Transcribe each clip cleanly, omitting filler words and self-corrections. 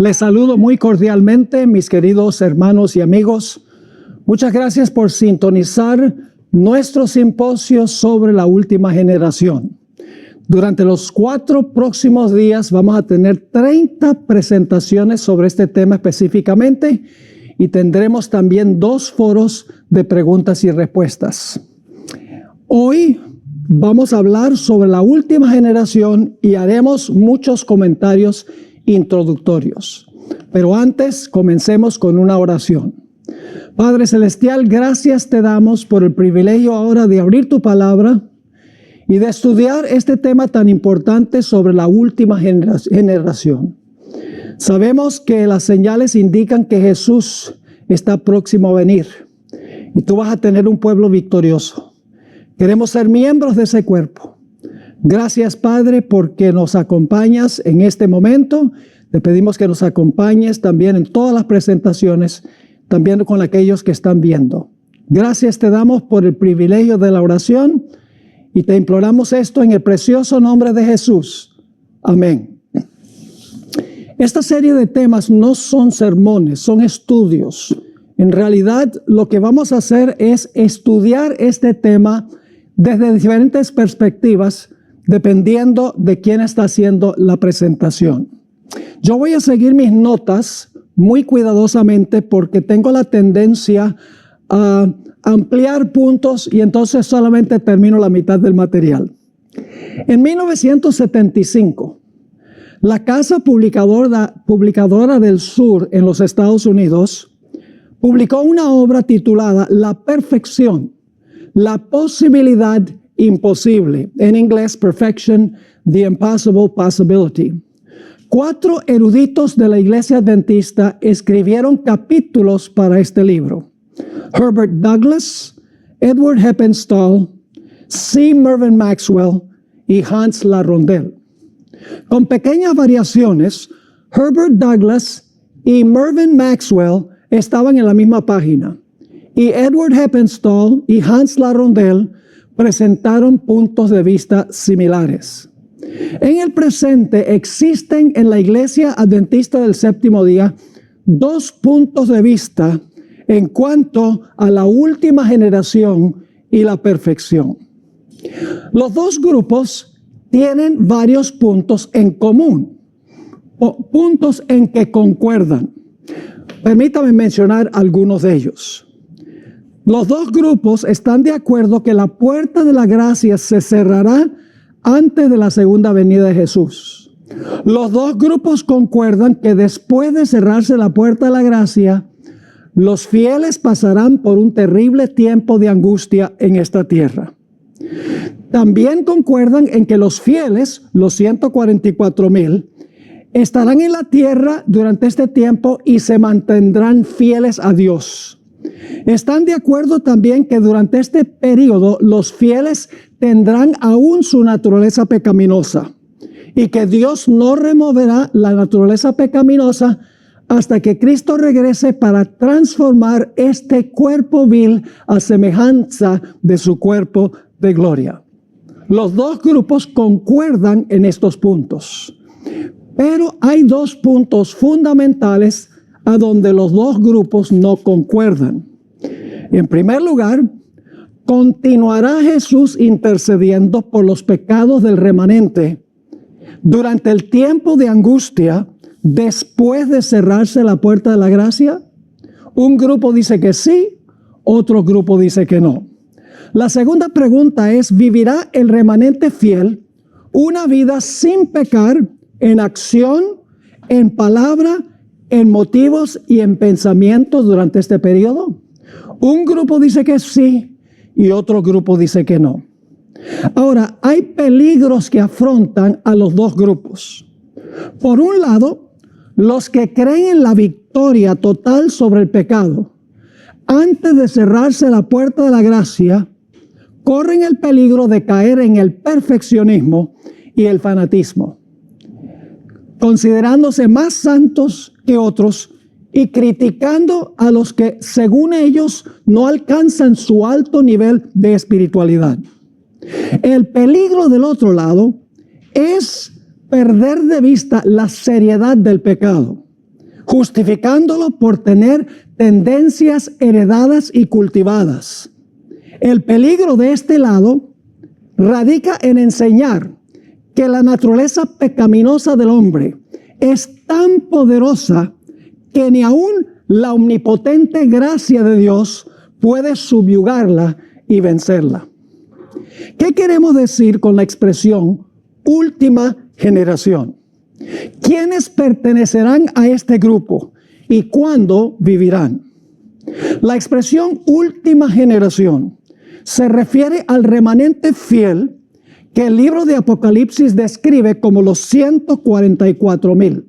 Les saludo muy cordialmente, mis queridos hermanos y amigos. Muchas gracias por sintonizar nuestro simposio sobre la última generación. Durante los 4 próximos días vamos a tener 30 presentaciones sobre este tema específicamente y tendremos también 2 foros de preguntas y respuestas. Hoy vamos a hablar sobre la última generación y haremos muchos comentarios introductorios. Pero antes, comencemos con una oración. Padre Celestial, gracias te damos por el privilegio ahora de abrir tu palabra y de estudiar este tema tan importante sobre la última generación. Sabemos que las señales indican que Jesús está próximo a venir y tú vas a tener un pueblo victorioso. Queremos ser miembros de ese cuerpo. Gracias, Padre, porque nos acompañas en este momento. Te pedimos que nos acompañes también en todas las presentaciones, también con aquellos que están viendo. Gracias te damos por el privilegio de la oración y te imploramos esto en el precioso nombre de Jesús. Amén. Esta serie de temas no son sermones, son estudios. En realidad, lo que vamos a hacer es estudiar este tema desde diferentes perspectivas, dependiendo de quién está haciendo la presentación. Yo voy a seguir mis notas muy cuidadosamente porque tengo la tendencia a ampliar puntos y entonces solamente termino la mitad del material. En 1975, la Casa Publicadora del Sur en los Estados Unidos publicó una obra titulada La Perfección, la posibilidad imposible, en inglés Perfection, the Impossible Possibility. 4 eruditos de la Iglesia Adventista escribieron capítulos para este libro. Herbert Douglas, Edward Heppenstall, C. Mervyn Maxwell y Hans LaRondelle. Con pequeñas variaciones, Herbert Douglas y Mervyn Maxwell estaban en la misma página y Edward Heppenstall y Hans LaRondelle presentaron puntos de vista similares. En el presente existen en la Iglesia Adventista del Séptimo Día 2 puntos de vista en cuanto a la última generación y la perfección. Los 2 grupos tienen varios puntos en común, o puntos en que concuerdan. Permítame mencionar algunos de ellos. Los 2 grupos están de acuerdo que la puerta de la gracia se cerrará antes de la segunda venida de Jesús. Los 2 grupos concuerdan que después de cerrarse la puerta de la gracia, los fieles pasarán por un terrible tiempo de angustia en esta tierra. También concuerdan en que los fieles, los 144,000, estarán en la tierra durante este tiempo y se mantendrán fieles a Dios. Están de acuerdo también que durante este periodo los fieles tendrán aún su naturaleza pecaminosa y que Dios no removerá la naturaleza pecaminosa hasta que Cristo regrese para transformar este cuerpo vil a semejanza de su cuerpo de gloria. Los 2 grupos concuerdan en estos puntos, pero hay 2 puntos fundamentales a donde los 2 grupos no concuerdan. En primer lugar, continuará Jesús intercediendo por los pecados del remanente durante el tiempo de angustia después de cerrarse la puerta de la gracia. Un grupo dice que sí, otro grupo dice que no. La segunda pregunta es, ¿vivirá el remanente fiel una vida sin pecar en acción, en palabra, en motivos y en pensamientos durante este periodo? Un grupo dice que sí y otro grupo dice que no. Ahora, hay peligros que afrontan a los 2 grupos. Por un lado, los que creen en la victoria total sobre el pecado, antes de cerrarse la puerta de la gracia, corren el peligro de caer en el perfeccionismo y el fanatismo, considerándose más santos que otros y criticando a los que, según ellos, no alcanzan su alto nivel de espiritualidad. El peligro del otro lado es perder de vista la seriedad del pecado. justificándolo por tener tendencias heredadas y cultivadas. El peligro de este lado radica en enseñar que la naturaleza pecaminosa del hombre es tan poderosa que ni aún la omnipotente gracia de Dios puede subyugarla y vencerla. ¿Qué queremos decir con la expresión última generación? ¿Quiénes pertenecerán a este grupo y cuándo vivirán? La expresión última generación se refiere al remanente fiel que el libro de Apocalipsis describe como los 144,000.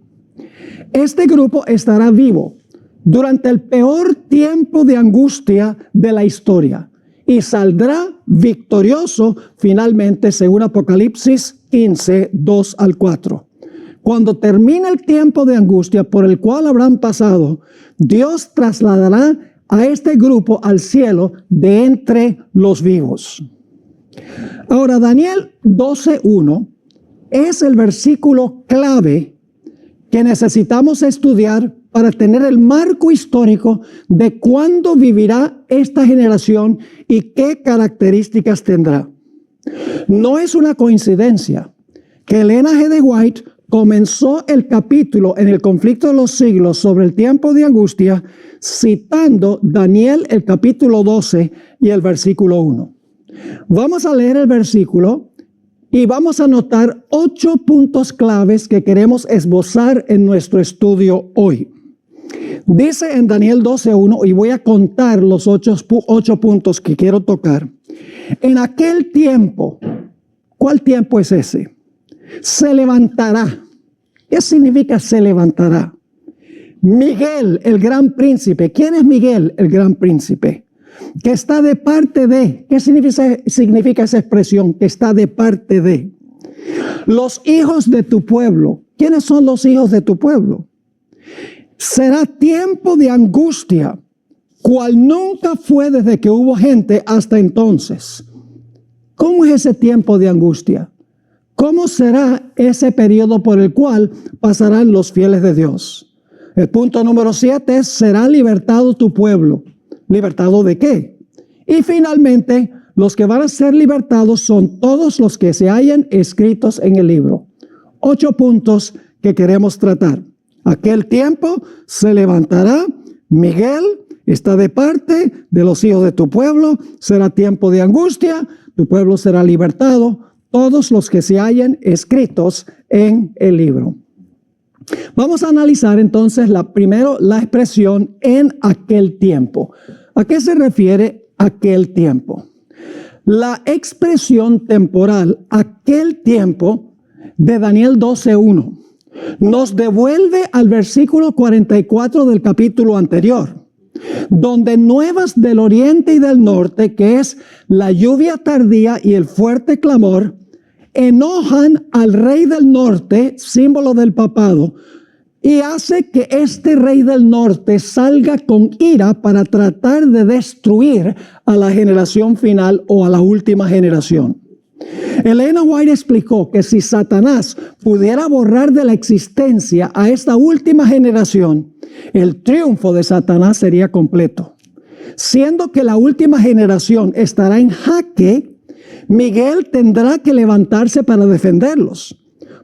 Este grupo estará vivo durante el peor tiempo de angustia de la historia y saldrá victorioso finalmente según Apocalipsis 15, 2 al 4. Cuando termine el tiempo de angustia por el cual habrán pasado, Dios trasladará a este grupo al cielo de entre los vivos. Ahora, Daniel 12:1 es el versículo clave que necesitamos estudiar para tener el marco histórico de cuándo vivirá esta generación y qué características tendrá. No es una coincidencia que Elena G. de White comenzó el capítulo en el conflicto de los siglos sobre el tiempo de angustia citando Daniel el capítulo 12 y el versículo 1. Vamos a leer el versículo y vamos a notar 8 puntos claves que queremos esbozar en nuestro estudio hoy. Dice en Daniel 12:1, y voy a contar los 8 puntos que quiero tocar. En aquel tiempo, ¿cuál tiempo es ese? Se levantará. ¿Qué significa se levantará? Miguel, el gran príncipe. ¿Quién es Miguel, el gran príncipe? Que está de parte de. ¿Qué significa esa expresión? Que está de parte de. Los hijos de tu pueblo. ¿Quiénes son los hijos de tu pueblo? Será tiempo de angustia, cual nunca fue desde que hubo gente hasta entonces. ¿Cómo es ese tiempo de angustia? ¿Cómo será ese periodo por el cual pasarán los fieles de Dios? El punto número 7 es, será libertado tu pueblo. ¿Libertado de qué? Y finalmente, los que van a ser libertados son todos los que se hayan escritos en el libro. 8 puntos que queremos tratar. Aquel tiempo se levantará Miguel, está de parte de los hijos de tu pueblo, será tiempo de angustia, tu pueblo será libertado, todos los que se hayan escritos en el libro. Vamos a analizar entonces primero la expresión en aquel tiempo. ¿A qué se refiere aquel tiempo? La expresión temporal, aquel tiempo, de Daniel 12:1, nos devuelve al versículo 44 del capítulo anterior, donde nuevas del oriente y del norte, que es la lluvia tardía y el fuerte clamor, enojan al rey del norte, símbolo del papado, y hace que este rey del norte salga con ira para tratar de destruir a la generación final o a la última generación. Elena White explicó que si Satanás pudiera borrar de la existencia a esta última generación, el triunfo de Satanás sería completo. Siendo que la última generación estará en jaque, Miguel tendrá que levantarse para defenderlos.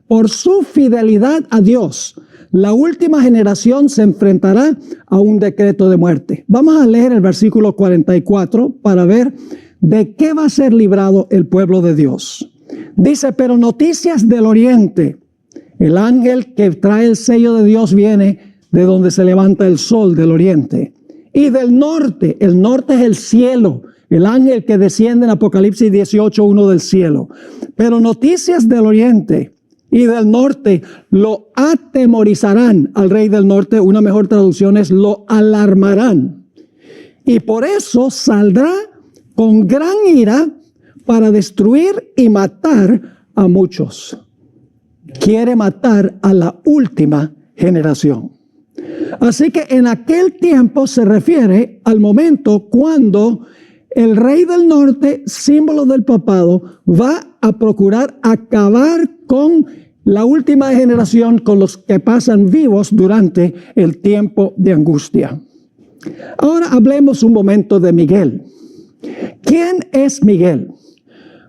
Por su fidelidad a Dios, la última generación se enfrentará a un decreto de muerte. Vamos a leer el versículo 44 para ver de qué va a ser librado el pueblo de Dios. Dice, pero noticias del oriente. El ángel que trae el sello de Dios viene de donde se levanta el sol, del oriente. Y del norte, el norte es el cielo. El ángel que desciende en Apocalipsis 18:1 del cielo. Pero noticias del oriente y del norte lo atemorizarán al rey del norte. Una mejor traducción es lo alarmarán. Y por eso saldrá con gran ira para destruir y matar a muchos. Quiere matar a la última generación. Así que en aquel tiempo se refiere al momento cuando el rey del norte, símbolo del papado, va a procurar acabar con la última generación con los que pasan vivos durante el tiempo de angustia. Ahora hablemos un momento de Miguel. ¿Quién es Miguel?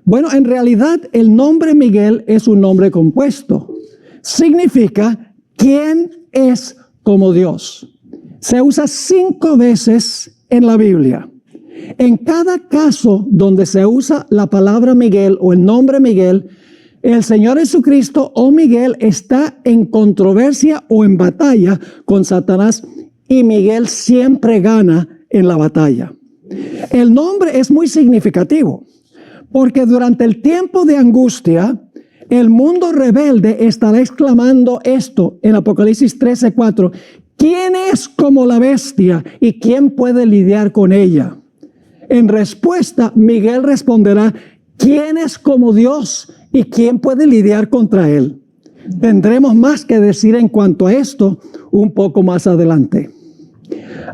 Bueno, en realidad el nombre Miguel es un nombre compuesto. Significa ¿quién es como Dios? Se usa 5 veces en la Biblia. En cada caso donde se usa la palabra Miguel o el nombre Miguel, el Señor Jesucristo o Miguel está en controversia o en batalla con Satanás y Miguel siempre gana en la batalla. El nombre es muy significativo porque durante el tiempo de angustia, el mundo rebelde estará exclamando esto en Apocalipsis 13:4. ¿Quién es como la bestia y quién puede lidiar con ella? En respuesta, Miguel responderá, ¿quién es como Dios y quién puede lidiar contra él? Tendremos más que decir en cuanto a esto un poco más adelante.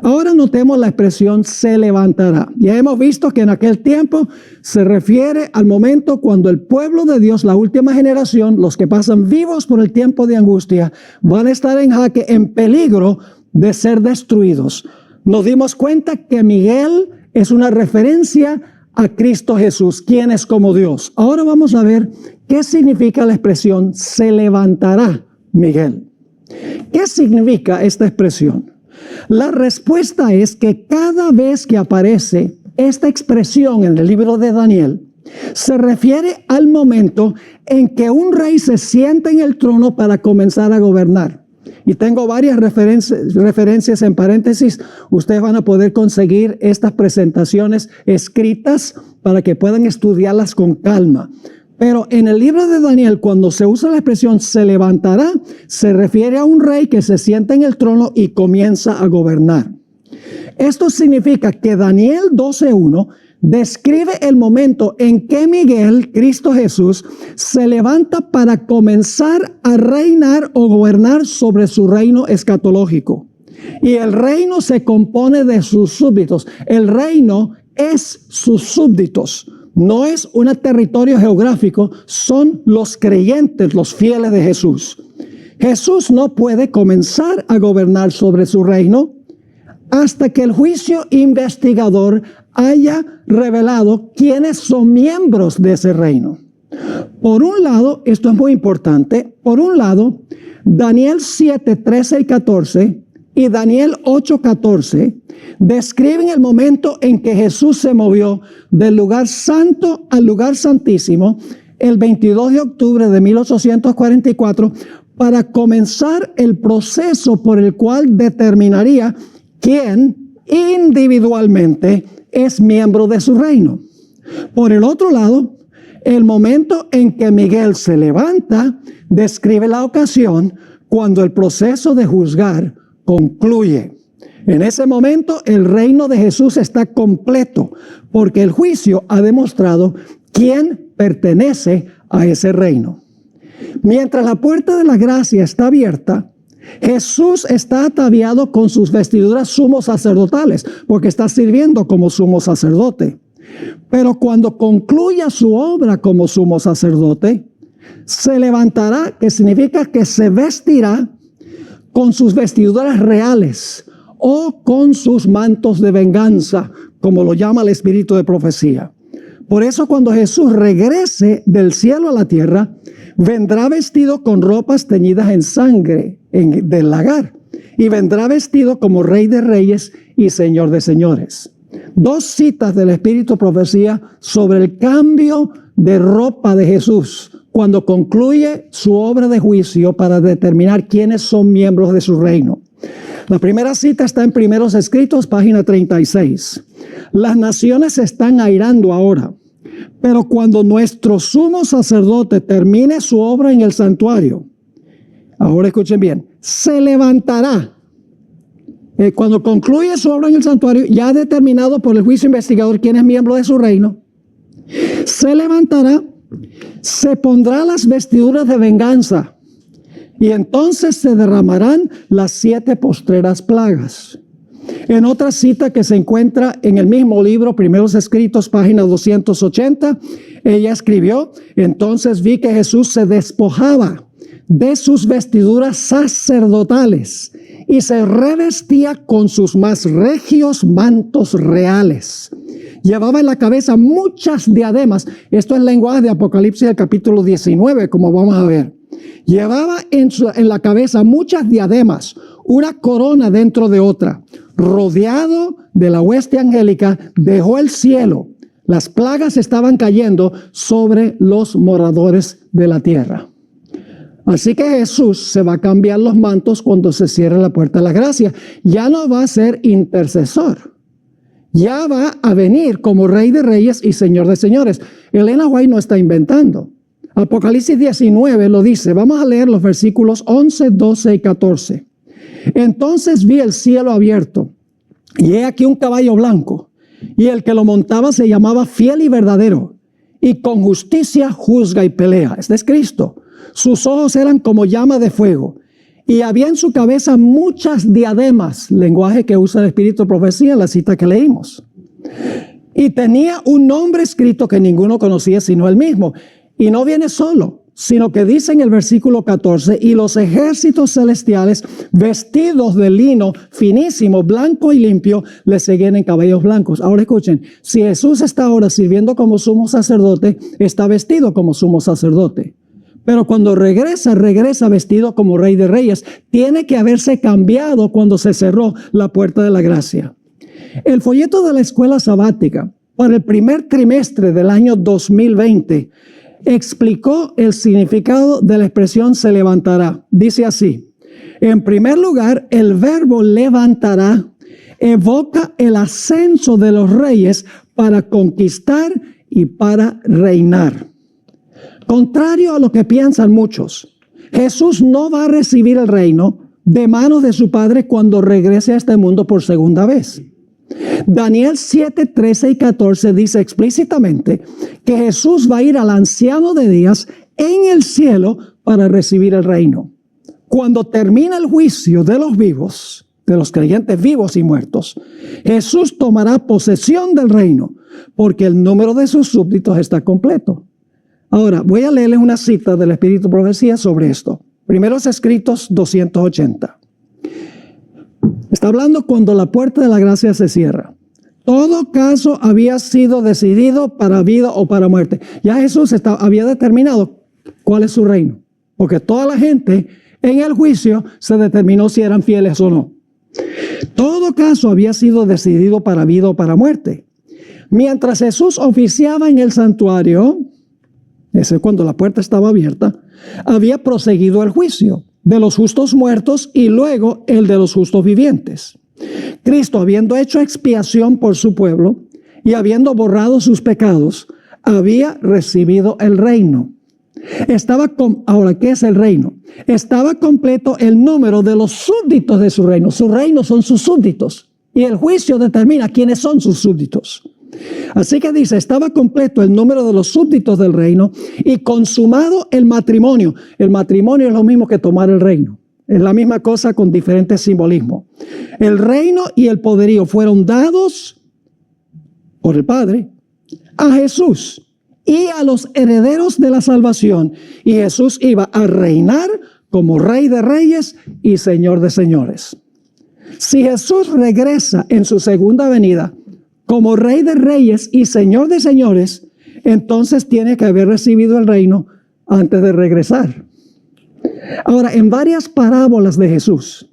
Ahora notemos la expresión se levantará. Ya hemos visto que en aquel tiempo se refiere al momento cuando el pueblo de Dios, la última generación, los que pasan vivos por el tiempo de angustia, van a estar en jaque, en peligro de ser destruidos. Nos dimos cuenta que Miguel es una referencia a Cristo Jesús, quien es como Dios. Ahora vamos a ver qué significa la expresión se levantará Miguel. ¿Qué significa esta expresión? La respuesta es que cada vez que aparece esta expresión en el libro de Daniel, se refiere al momento en que un rey se sienta en el trono para comenzar a gobernar. Y tengo varias referencias en paréntesis. Ustedes van a poder conseguir estas presentaciones escritas para que puedan estudiarlas con calma. Pero en el libro de Daniel, cuando se usa la expresión se levantará, se refiere a un rey que se sienta en el trono y comienza a gobernar. Esto significa que Daniel 12:1 describe el momento en que Miguel, Cristo Jesús, se levanta para comenzar a reinar o gobernar sobre su reino escatológico. Y el reino se compone de sus súbditos. El reino es sus súbditos. No es un territorio geográfico, son los creyentes, los fieles de Jesús. Jesús no puede comenzar a gobernar sobre su reino hasta que el juicio investigador haya revelado quiénes son miembros de ese reino. Por un lado, esto es muy importante, por un lado, Daniel 7:13 y 14 y Daniel 8:14 describen el momento en que Jesús se movió del lugar santo al lugar santísimo el 22 de octubre de 1844 para comenzar el proceso por el cual determinaría quién individualmente es miembro de su reino. Por el otro lado, el momento en que Miguel se levanta describe la ocasión cuando el proceso de juzgar concluye. En ese momento el reino de Jesús está completo porque el juicio ha demostrado quién pertenece a ese reino. Mientras la puerta de la gracia está abierta, Jesús está ataviado con sus vestiduras sumos sacerdotales porque está sirviendo como sumo sacerdote. Pero cuando concluya su obra como sumo sacerdote, se levantará, que significa que se vestirá con sus vestiduras reales o con sus mantos de venganza, como lo llama el espíritu de profecía. Por eso cuando Jesús regrese del cielo a la tierra, vendrá vestido con ropas teñidas en sangre del lagar y vendrá vestido como Rey de Reyes y Señor de Señores. 2 citas del espíritu de profecía sobre el cambio de ropa de Jesús cuando concluye su obra de juicio para determinar quiénes son miembros de su reino. La primera cita está en Primeros Escritos, página 36. Las naciones se están airando ahora, pero cuando nuestro sumo sacerdote termine su obra en el santuario, ahora escuchen bien, se levantará. Cuando concluye su obra en el santuario, ya determinado por el juicio investigador quién es miembro de su reino, se levantará, se pondrá las vestiduras de venganza y entonces se derramarán las 7 postreras plagas. En otra cita que se encuentra en el mismo libro, Primeros Escritos, página 280, ella escribió, entonces vi que Jesús se despojaba de sus vestiduras sacerdotales y se revestía con sus más regios mantos reales. Llevaba en la cabeza muchas diademas. Esto es lenguaje de Apocalipsis del capítulo 19, como vamos a ver. Llevaba en la cabeza muchas diademas, una corona dentro de otra. Rodeado de la hueste angélica, dejó el cielo. Las plagas estaban cayendo sobre los moradores de la tierra. Así que Jesús se va a cambiar los mantos cuando se cierre la puerta de la gracia. Ya no va a ser intercesor. Ya va a venir como Rey de Reyes y Señor de Señores. Elena White no está inventando. Apocalipsis 19 lo dice. Vamos a leer los versículos 11, 12 y 14. Entonces vi el cielo abierto, y he aquí un caballo blanco, y el que lo montaba se llamaba Fiel y Verdadero, y con justicia juzga y pelea. Este es Cristo. Sus ojos eran como llama de fuego, y había en su cabeza muchas diademas, lenguaje que usa el Espíritu de Profecía en la cita que leímos. Y tenía un nombre escrito que ninguno conocía sino él mismo. Y no viene solo, sino que dice en el versículo 14, y los ejércitos celestiales vestidos de lino finísimo, blanco y limpio, le seguían en caballos blancos. Ahora escuchen, si Jesús está ahora sirviendo como sumo sacerdote, está vestido como sumo sacerdote. Pero cuando regresa vestido como Rey de Reyes. Tiene que haberse cambiado cuando se cerró la puerta de la gracia. El folleto de la escuela sabática para el primer trimestre del año 2020 explicó el significado de la expresión se levantará. Dice así: en primer lugar, el verbo levantará evoca el ascenso de los reyes para conquistar y para reinar. Contrario a lo que piensan muchos, Jesús no va a recibir el reino de manos de su Padre cuando regrese a este mundo por segunda vez. Daniel 7, 13 y 14 dice explícitamente que Jesús va a ir al anciano de días en el cielo para recibir el reino. Cuando termina el juicio de los vivos, de los creyentes vivos y muertos, Jesús tomará posesión del reino porque el número de sus súbditos está completo. Ahora, voy a leerles una cita del Espíritu de Profecía sobre esto. Primeros Escritos 280. Está hablando cuando la puerta de la gracia se cierra. Todo caso había sido decidido para vida o para muerte. Ya Jesús había determinado cuál es su reino. Porque toda la gente en el juicio se determinó si eran fieles o no. Todo caso había sido decidido para vida o para muerte. Mientras Jesús oficiaba en el santuario, ese cuando la puerta estaba abierta, había proseguido el juicio de los justos muertos y luego el de los justos vivientes. Cristo, habiendo hecho expiación por su pueblo y habiendo borrado sus pecados, había recibido el reino. Ahora, ¿qué es el reino? Estaba completo el número de los súbditos de su reino. Su reino son sus súbditos y el juicio determina quiénes son sus súbditos. Así que dice, estaba completo el número de los súbditos del reino y consumado el matrimonio. El matrimonio es lo mismo que tomar el reino. Es la misma cosa con diferentes simbolismos. El reino y el poderío fueron dados por el Padre a Jesús y a los herederos de la salvación. Y Jesús iba a reinar como Rey de Reyes y Señor de Señores. Si Jesús regresa en su segunda venida como Rey de Reyes y Señor de Señores, entonces tiene que haber recibido el reino antes de regresar. Ahora, en varias parábolas de Jesús,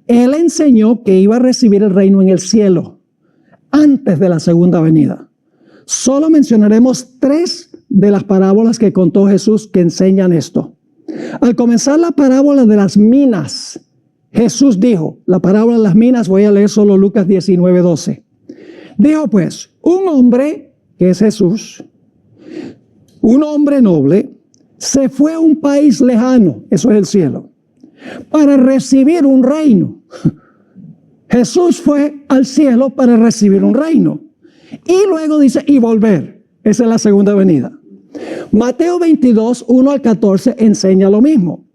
Él enseñó que iba a recibir el reino en el cielo antes de la segunda venida. Solo mencionaremos 3 de las parábolas que contó Jesús que enseñan esto. Al comenzar la parábola de las minas, Jesús dijo, la parábola de las minas, voy a leer solo Lucas 19, 12. Dijo pues, un hombre, que es Jesús, un hombre noble, se fue a un país lejano, eso es el cielo, para recibir un reino. Jesús fue al cielo para recibir un reino. Y luego dice, y volver. Esa es la segunda venida. Mateo 22, 1 al 14 enseña lo mismo.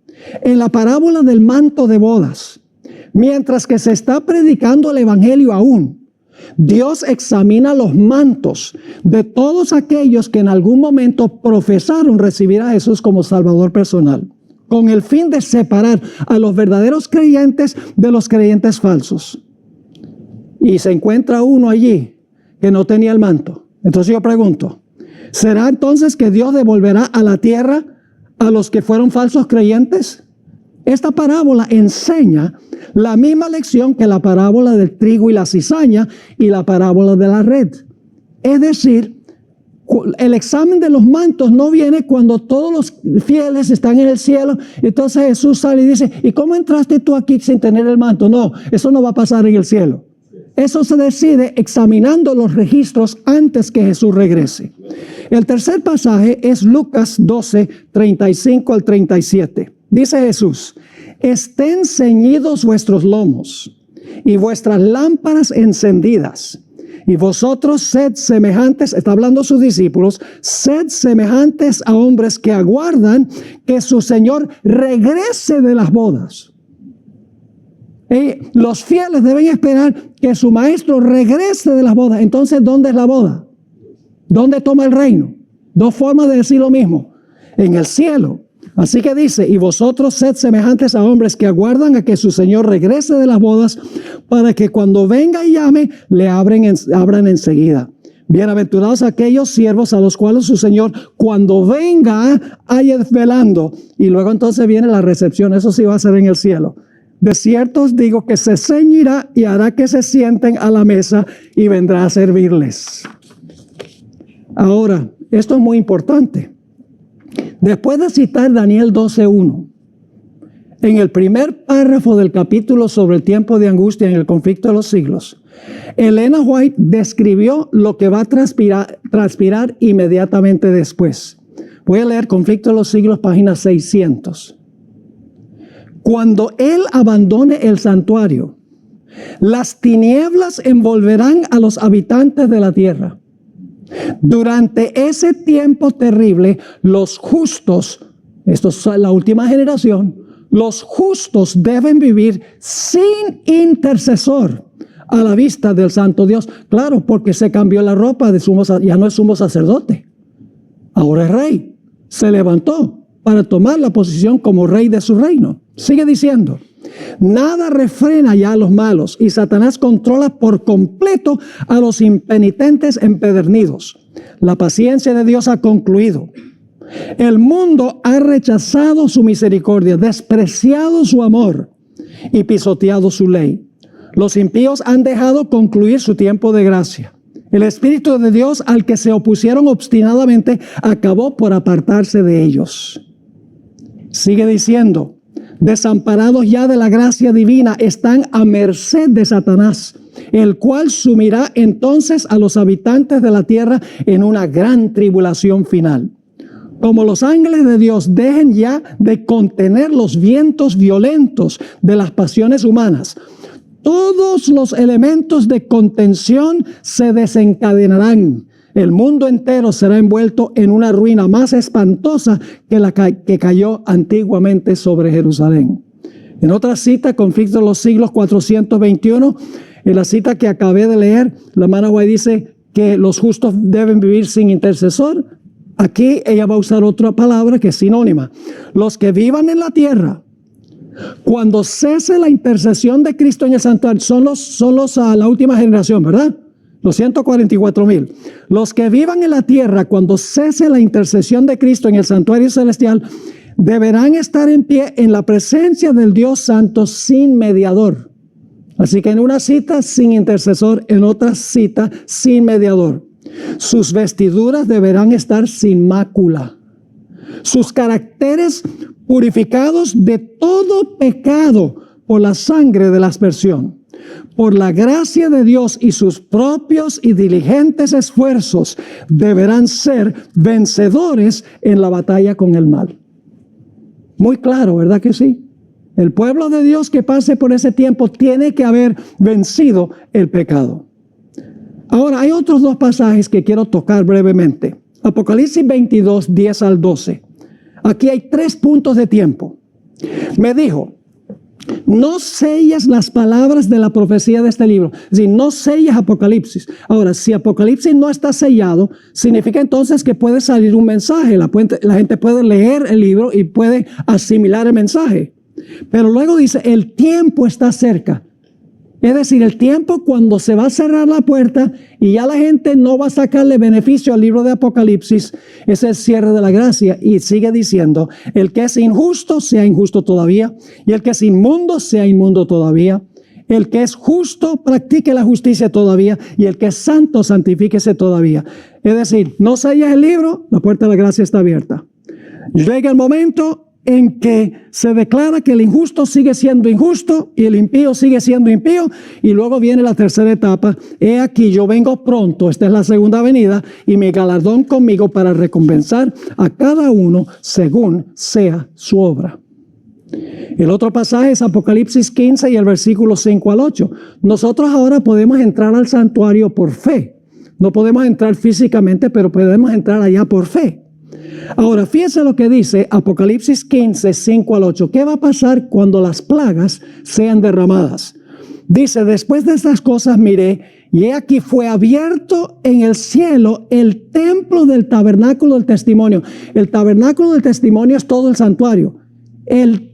En la parábola del manto de bodas, mientras que se está predicando el evangelio aún, Dios examina los mantos de todos aquellos que en algún momento profesaron recibir a Jesús como Salvador personal. con el fin de separar a los verdaderos creyentes de los creyentes falsos. Y se encuentra uno allí que no tenía el manto. Entonces yo pregunto, ¿será entonces que Dios devolverá a la tierra a los que fueron falsos creyentes? Esta parábola enseña la misma lección que la parábola del trigo y la cizaña y la parábola de la red. Es decir, el examen de los mantos no viene cuando todos los fieles están en el cielo. Entonces Jesús sale y dice, ¿y cómo entraste tú aquí sin tener el manto? No, eso no va a pasar en el cielo. Eso se decide examinando los registros antes que Jesús regrese. El tercer pasaje es Lucas 12, 35 al 37. Dice Jesús, estén ceñidos vuestros lomos y vuestras lámparas encendidas. Y vosotros sed semejantes, está hablando sus discípulos, sed semejantes a hombres que aguardan que su Señor regrese de las bodas. Los fieles deben esperar que su maestro regrese de las bodas. Entonces, ¿dónde es la boda? ¿Dónde toma el reino? Dos formas de decir lo mismo. En el cielo. Así que dice, y vosotros sed semejantes a hombres que aguardan a que su Señor regrese de las bodas, para que cuando venga y llame, le abran enseguida. Bienaventurados aquellos siervos a los cuales su Señor, cuando venga, haya velando. Y luego entonces viene la recepción. Eso sí va a ser en el cielo. De cierto os digo que se ceñirá y hará que se sienten a la mesa y vendrá a servirles. Ahora, esto es muy importante. Después de citar Daniel 12:1, en el primer párrafo del capítulo sobre el tiempo de angustia en el conflicto de los siglos, Elena White describió lo que va a transpirar inmediatamente después. Voy a leer Conflicto de los Siglos, página 600. Cuando Él abandone el santuario, las tinieblas envolverán a los habitantes de la tierra. Durante ese tiempo terrible, los justos, esto es la última generación, los justos deben vivir sin intercesor a la vista del santo Dios. Claro, porque se cambió la ropa de ya no es sumo sacerdote, ahora es rey. Se levantó para tomar la posición como rey de su reino. Sigue diciendo, nada refrena ya a los malos y Satanás controla por completo a los impenitentes empedernidos. La paciencia de Dios ha concluido. El mundo ha rechazado su misericordia, despreciado su amor y pisoteado su ley. Los impíos han dejado concluir su tiempo de gracia. El Espíritu de Dios al que se opusieron obstinadamente acabó por apartarse de ellos. Sigue diciendo, desamparados ya de la gracia divina, están a merced de Satanás, el cual sumirá entonces a los habitantes de la tierra en una gran tribulación final. Como los ángeles de Dios dejen ya de contener los vientos violentos de las pasiones humanas, todos los elementos de contención se desencadenarán. El mundo entero será envuelto en una ruina más espantosa que la que cayó antiguamente sobre Jerusalén. En otra cita, Conflicto de los Siglos 421, en la cita que acabé de leer, la hermana White dice que los justos deben vivir sin intercesor. Aquí ella va a usar otra palabra que es sinónima. Los que vivan en la tierra, cuando cese la intercesión de Cristo en el santuario, son los a la última generación, ¿verdad? Los 144,000. Los que vivan en la tierra, cuando cese la intercesión de Cristo en el santuario celestial, deberán estar en pie en la presencia del Dios Santo sin mediador. Así que en una cita sin intercesor, en otra cita sin mediador. Sus vestiduras deberán estar sin mácula. Sus caracteres purificados de todo pecado por la sangre de la aspersión. Por la gracia de Dios y sus propios y diligentes esfuerzos deberán ser vencedores en la batalla con el mal. Muy claro, ¿verdad que sí? El pueblo de Dios que pase por ese tiempo tiene que haber vencido el pecado. Ahora, hay otros dos pasajes que quiero tocar brevemente. Apocalipsis 22, 10 al 12. Aquí hay 3 puntos de tiempo. Me dijo, No selles las palabras de la profecía de este libro. Es decir, no selles Apocalipsis. Ahora, si Apocalipsis no está sellado, significa entonces que puede salir un mensaje. La gente puede leer el libro y puede asimilar el mensaje. Pero luego dice, el tiempo está cerca. Es decir, el tiempo cuando se va a cerrar la puerta y ya la gente no va a sacarle beneficio al libro de Apocalipsis, es el cierre de la gracia. Y sigue diciendo, el que es injusto sea injusto todavía, y el que es inmundo sea inmundo todavía. El que es justo practique la justicia todavía, y el que es santo santifíquese todavía. Es decir, no sellas el libro, la puerta de la gracia está abierta. Llega el momento en que se declara que el injusto sigue siendo injusto y el impío sigue siendo impío, y luego viene la tercera etapa. He aquí, yo vengo pronto, esta es la segunda venida, y mi galardón conmigo para recompensar a cada uno según sea su obra. El otro pasaje es Apocalipsis 15 y el versículo 5 al 8. Nosotros ahora podemos entrar al santuario por fe. No podemos entrar físicamente, pero podemos entrar allá por fe. Ahora, fíjense lo que dice Apocalipsis 15, 5 al 8. ¿Qué va a pasar cuando las plagas sean derramadas? Dice, después de estas cosas miré, y he aquí fue abierto en el cielo el templo del tabernáculo del testimonio. El tabernáculo del testimonio es todo el santuario. El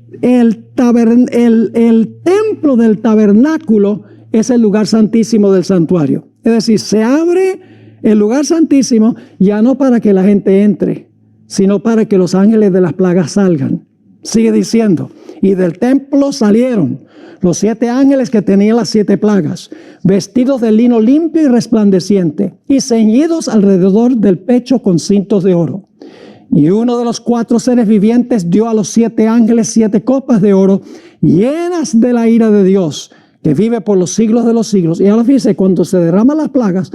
templo del tabernáculo es el lugar santísimo del santuario. Es decir, se abre el lugar santísimo ya no para que la gente entre, sino para que los ángeles de las plagas salgan. Sigue diciendo, y del templo salieron los 7 ángeles que tenían las 7 plagas, vestidos de lino limpio y resplandeciente, y ceñidos alrededor del pecho con cintos de oro. Y uno de los 4 seres vivientes dio a los 7 ángeles 7 copas de oro, llenas de la ira de Dios, que vive por los siglos de los siglos. Y ahora fíjense, cuando se derraman las plagas,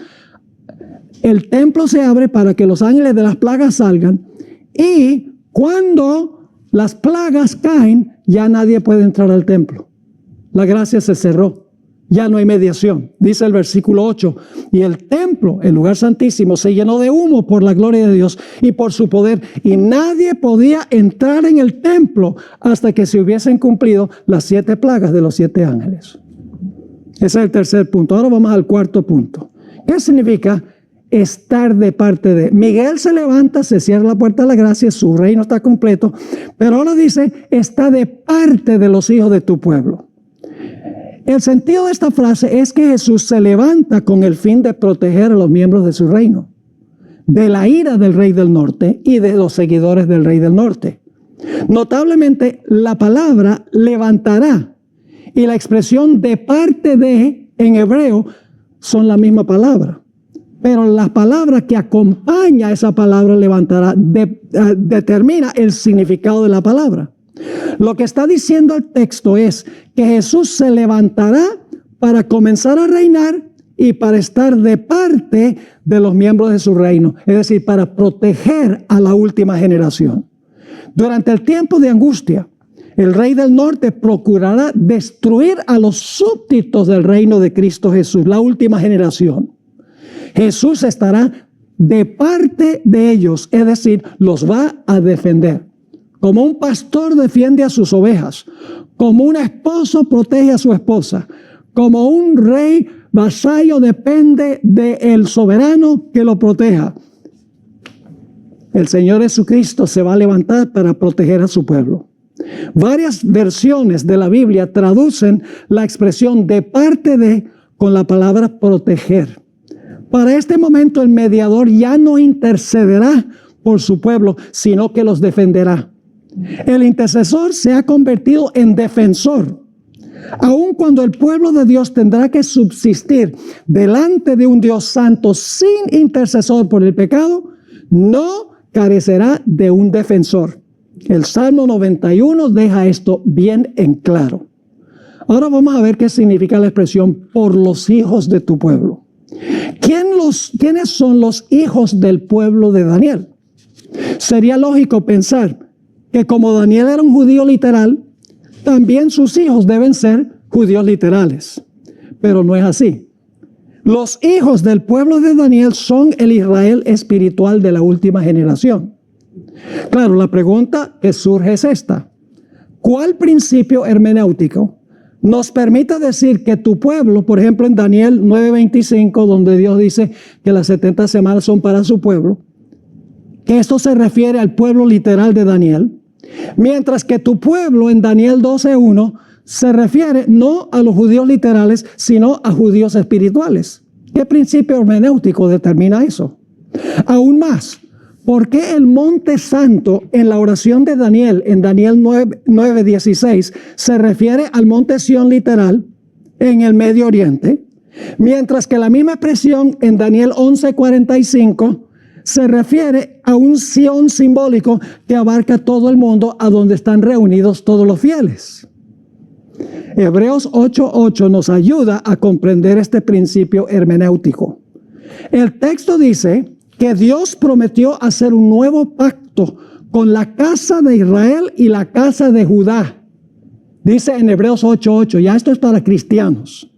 el templo se abre para que los ángeles de las plagas salgan, y cuando las plagas caen, ya nadie puede entrar al templo. La gracia se cerró. Ya no hay mediación. Dice el versículo 8, y el templo, el lugar santísimo, se llenó de humo por la gloria de Dios y por su poder, y nadie podía entrar en el templo hasta que se hubiesen cumplido las 7 plagas de los 7 ángeles. Ese es el tercer punto. Ahora vamos al cuarto punto. ¿Qué significa estar de parte de? Miguel se levanta, se cierra la puerta de la gracia, su reino está completo, pero ahora dice, está de parte de los hijos de tu pueblo. El sentido de esta frase es que Jesús se levanta con el fin de proteger a los miembros de su reino, de la ira del rey del norte y de los seguidores del rey del norte. Notablemente, la palabra levantará y la expresión de parte de en hebreo son la misma palabra. Pero la palabra que acompaña a esa palabra levantará determina el significado de la palabra. Lo que está diciendo el texto es que Jesús se levantará para comenzar a reinar y para estar de parte de los miembros de su reino, es decir, para proteger a la última generación. Durante el tiempo de angustia, el rey del norte procurará destruir a los súbditos del reino de Cristo Jesús, la última generación. Jesús estará de parte de ellos, es decir, los va a defender. Como un pastor defiende a sus ovejas, como un esposo protege a su esposa, como un rey vasallo depende del soberano que lo proteja. El Señor Jesucristo se va a levantar para proteger a su pueblo. Varias versiones de la Biblia traducen la expresión de parte de con la palabra proteger. Para este momento el mediador ya no intercederá por su pueblo, sino que los defenderá. El intercesor se ha convertido en defensor. Aun cuando el pueblo de Dios tendrá que subsistir delante de un Dios santo sin intercesor por el pecado, no carecerá de un defensor. El Salmo 91 deja esto bien en claro. Ahora vamos a ver qué significa la expresión por los hijos de tu pueblo. ¿Quiénes son los hijos del pueblo de Daniel? Sería lógico pensar que como Daniel era un judío literal, también sus hijos deben ser judíos literales. Pero no es así. Los hijos del pueblo de Daniel son el Israel espiritual de la última generación. Claro, la pregunta que surge es esta. ¿Cuál principio hermenéutico nos permite decir que tu pueblo, por ejemplo en Daniel 9:25, donde Dios dice que las 70 semanas son para su pueblo, que esto se refiere al pueblo literal de Daniel, mientras que tu pueblo en Daniel 12:1 se refiere no a los judíos literales, sino a judíos espirituales? ¿Qué principio hermenéutico determina eso? Aún más, ¿por qué el monte santo en la oración de Daniel, en Daniel 9:16, se refiere al monte Sión literal en el Medio Oriente, mientras que la misma expresión en Daniel 11:45 se refiere a un Sión simbólico que abarca todo el mundo, a donde están reunidos todos los fieles? Hebreos 8:8 nos ayuda a comprender este principio hermenéutico. El texto dice que Dios prometió hacer un nuevo pacto con la casa de Israel y la casa de Judá. Dice en Hebreos 8:8, ya esto es para cristianos.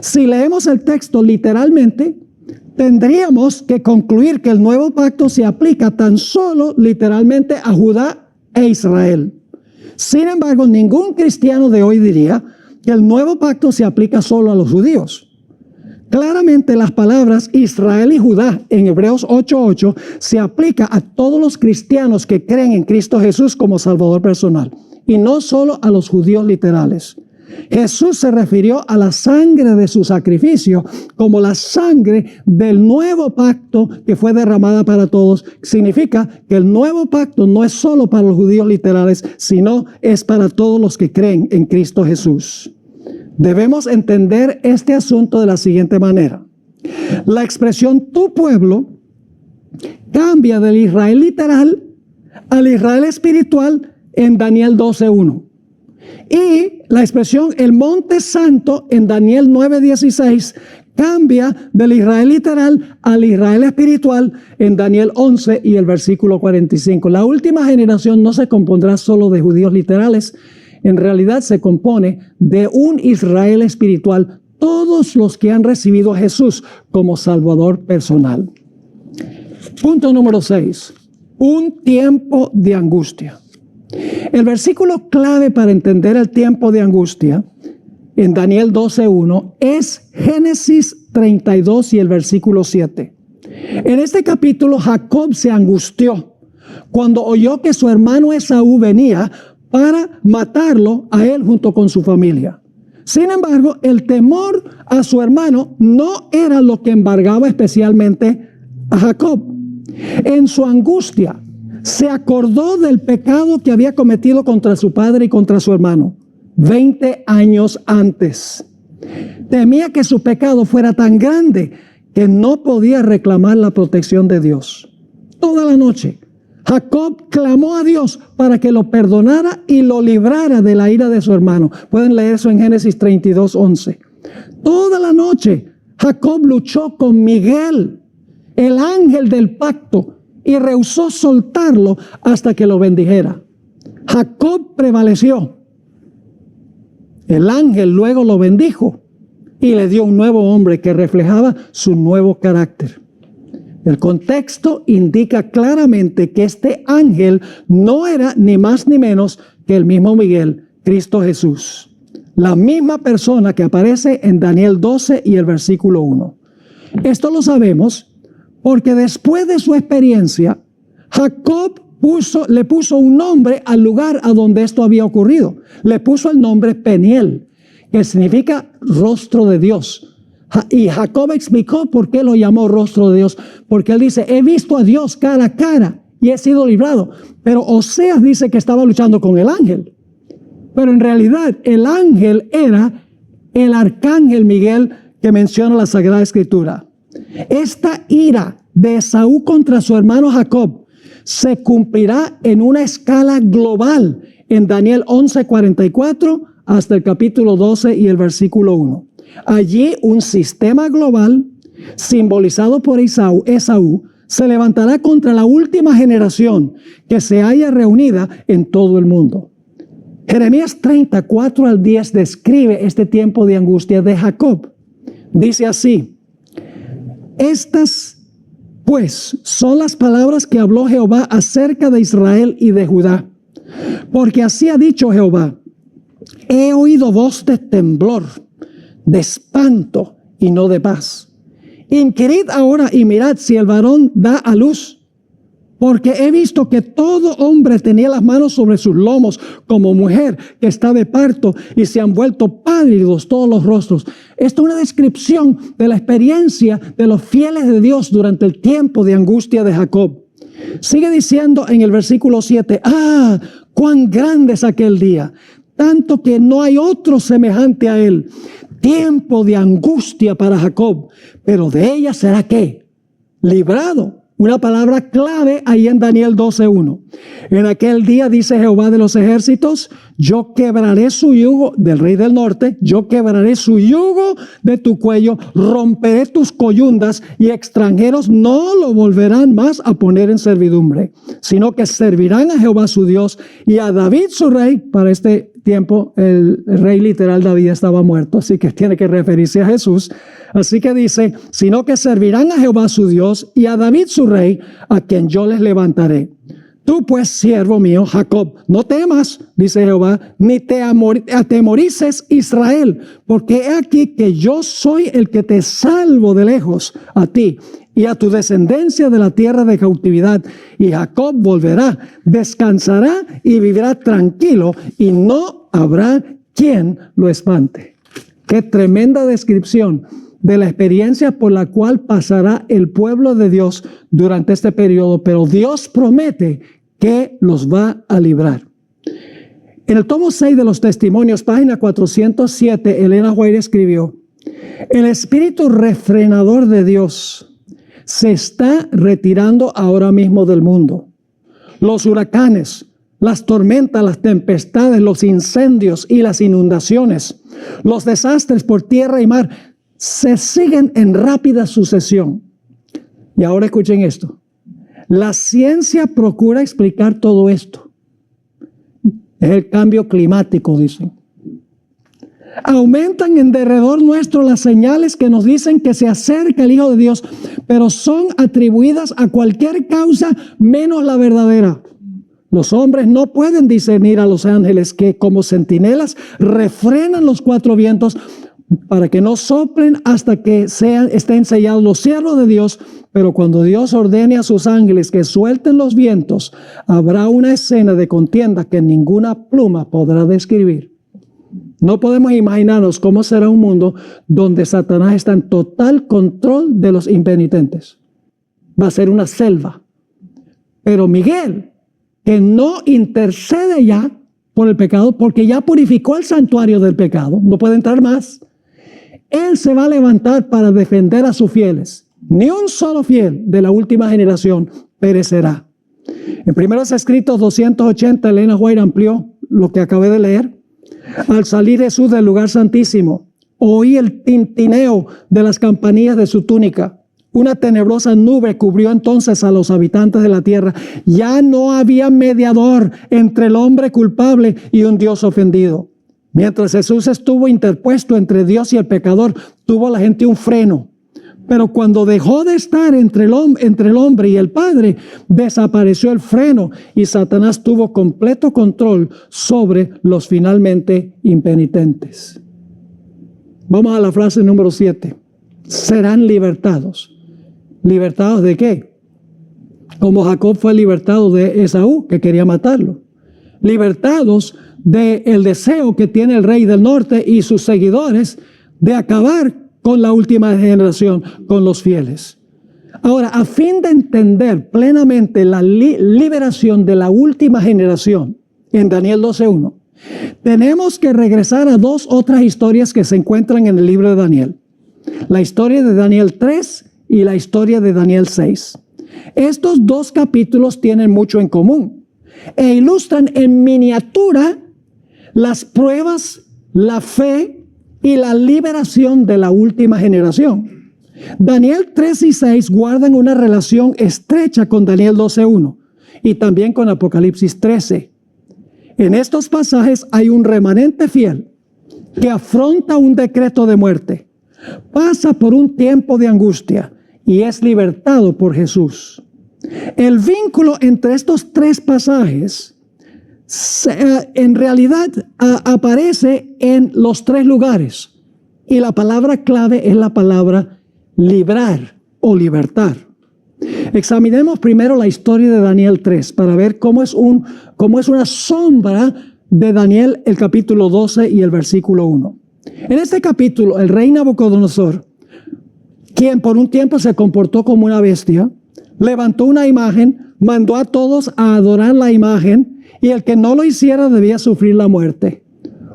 Si leemos el texto literalmente, tendríamos que concluir que el nuevo pacto se aplica tan solo literalmente a Judá e Israel. Sin embargo, ningún cristiano de hoy diría que el nuevo pacto se aplica solo a los judíos. Claramente las palabras Israel y Judá en Hebreos 8:8 se aplica a todos los cristianos que creen en Cristo Jesús como Salvador personal, y no solo a los judíos literales. Jesús se refirió a la sangre de su sacrificio como la sangre del nuevo pacto que fue derramada para todos. Significa que el nuevo pacto no es solo para los judíos literales, sino es para todos los que creen en Cristo Jesús. Debemos entender este asunto de la siguiente manera. La expresión tu pueblo cambia del Israel literal al Israel espiritual en Daniel 12:1. Y la expresión el monte santo en Daniel 9:16 cambia del Israel literal al Israel espiritual en Daniel 11 y el versículo 45. La última generación no se compondrá solo de judíos literales. En realidad se compone de un Israel espiritual, todos los que han recibido a Jesús como Salvador personal. Punto número 6. Un tiempo de angustia. El versículo clave para entender el tiempo de angustia en Daniel 12:1 es Génesis 32 y el versículo 7. En este capítulo Jacob se angustió cuando oyó que su hermano Esaú venía para matarlo a él junto con su familia. Sin embargo, el temor a su hermano no era lo que embargaba especialmente a Jacob. En su angustia se acordó del pecado que había cometido contra su padre y contra su hermano 20 años antes. Temía que su pecado fuera tan grande que no podía reclamar la protección de Dios. Toda la noche Jacob clamó a Dios para que lo perdonara y lo librara de la ira de su hermano. Pueden leer eso en Génesis 32:11. Toda la noche Jacob luchó con Miguel, el ángel del pacto, y rehusó soltarlo hasta que lo bendijera. Jacob prevaleció. El ángel luego lo bendijo y le dio un nuevo hombre que reflejaba su nuevo carácter. El contexto indica claramente que este ángel no era ni más ni menos que el mismo Miguel, Cristo Jesús. La misma persona que aparece en Daniel 12 y el versículo 1. Esto lo sabemos porque después de su experiencia, Jacob le puso un nombre al lugar a donde esto había ocurrido. Le puso el nombre Peniel, que significa rostro de Dios. Y Jacob explicó por qué lo llamó rostro de Dios. Porque él dice, he visto a Dios cara a cara y he sido librado. Pero Oseas dice que estaba luchando con el ángel. Pero en realidad el ángel era el arcángel Miguel que menciona la Sagrada Escritura. Esta ira de Esaú contra su hermano Jacob se cumplirá en una escala global en Daniel 11:44 hasta el capítulo 12 y el versículo 1. Allí un sistema global simbolizado por Esaú se levantará contra la última generación que se haya reunida en todo el mundo. Jeremías 34 al 10 describe este tiempo de angustia de Jacob. Dice así: estas pues son las palabras que habló Jehová acerca de Israel y de Judá. Porque así ha dicho Jehová: he oído voz de temblor, de espanto y no de paz. Inquirid ahora y mirad si el varón da a luz, porque he visto que todo hombre tenía las manos sobre sus lomos, como mujer que está de parto, y se han vuelto pálidos todos los rostros. Esto es una descripción de la experiencia de los fieles de Dios durante el tiempo de angustia de Jacob. Sigue diciendo en el versículo 7, cuán grande es aquel día, tanto que no hay otro semejante a él. Tiempo de angustia para Jacob, pero de ella será ¿qué? Librado. Una palabra clave ahí en Daniel 12:1. En aquel día, dice Jehová de los ejércitos, yo quebraré su yugo, del rey del norte, yo quebraré su yugo de tu cuello, romperé tus coyundas, y extranjeros no lo volverán más a poner en servidumbre, sino que servirán a Jehová su Dios y a David su rey. Para este tiempo el rey literal David estaba muerto, así que tiene que referirse a Jesús. Así que dice, sino que servirán a Jehová su Dios y a David su rey, a quien yo les levantaré. Tú pues, siervo mío, Jacob, no temas, dice Jehová, ni te atemorices, Israel, porque he aquí que yo soy el que te salvo de lejos, a ti y a tu descendencia de la tierra de cautividad. Y Jacob volverá, descansará y vivirá tranquilo, y no habrá quien lo espante. Qué tremenda descripción de la experiencia por la cual pasará el pueblo de Dios durante este periodo, pero Dios promete que los va a librar. En el tomo 6 de los Testimonios, página 407, Elena White escribió: el espíritu refrenador de Dios se está retirando ahora mismo del mundo. Los huracanes, las tormentas, las tempestades, los incendios y las inundaciones, los desastres por tierra y mar se siguen en rápida sucesión. Y ahora escuchen esto. La ciencia procura explicar todo esto. Es el cambio climático, dicen. Aumentan en derredor nuestro las señales que nos dicen que se acerca el Hijo de Dios, pero son atribuidas a cualquier causa menos la verdadera. Los hombres no pueden discernir a los ángeles que, como centinelas, refrenan los cuatro vientos para que no soplen hasta que estén sellados los siervos de Dios. Pero cuando Dios ordene a sus ángeles que suelten los vientos, habrá una escena de contienda que ninguna pluma podrá describir. No podemos imaginarnos cómo será un mundo donde Satanás está en total control de los impenitentes. Va a ser una selva. Pero Miguel, que no intercede ya por el pecado, porque ya purificó el santuario del pecado, no puede entrar más. Él se va a levantar para defender a sus fieles. Ni un solo fiel de la última generación perecerá. En Primeros Escritos 280, Elena White amplió lo que acabé de leer. Al salir Jesús del lugar santísimo, oí el tintineo de las campanillas de su túnica. Una tenebrosa nube cubrió entonces a los habitantes de la tierra. Ya no había mediador entre el hombre culpable y un Dios ofendido. Mientras Jesús estuvo interpuesto entre Dios y el pecador, tuvo la gente un freno. Pero cuando dejó de estar entre el hombre y el Padre, desapareció el freno y Satanás tuvo completo control sobre los finalmente impenitentes. Vamos a la frase número 7. Serán libertados. ¿Libertados de qué? Como Jacob fue libertado de Esaú, que quería matarlo. Libertados del deseo que tiene el rey del norte y sus seguidores de acabar con la última generación, con los fieles. Ahora, a fin de entender plenamente la liberación de la última generación en Daniel 12:1, tenemos que regresar a dos otras historias que se encuentran en el libro de Daniel. La historia de Daniel 3 y la historia de Daniel 6. Estos dos capítulos tienen mucho en común e ilustran en miniatura las pruebas, la fe y la liberación de la última generación. Daniel 3 y 6 guardan una relación estrecha con Daniel 12:1 y también con Apocalipsis 13. En estos pasajes hay un remanente fiel que afronta un decreto de muerte, pasa por un tiempo de angustia y es libertado por Jesús. El vínculo entre estos tres pasajes en realidad aparece en los tres lugares. Y la palabra clave es la palabra librar o libertar. Examinemos primero la historia de Daniel 3 para ver cómo es una sombra de Daniel, el capítulo 12 y el versículo 1. En este capítulo, el rey Nabucodonosor, quien por un tiempo se comportó como una bestia, levantó una imagen, mandó a todos a adorar la imagen, y el que no lo hiciera debía sufrir la muerte.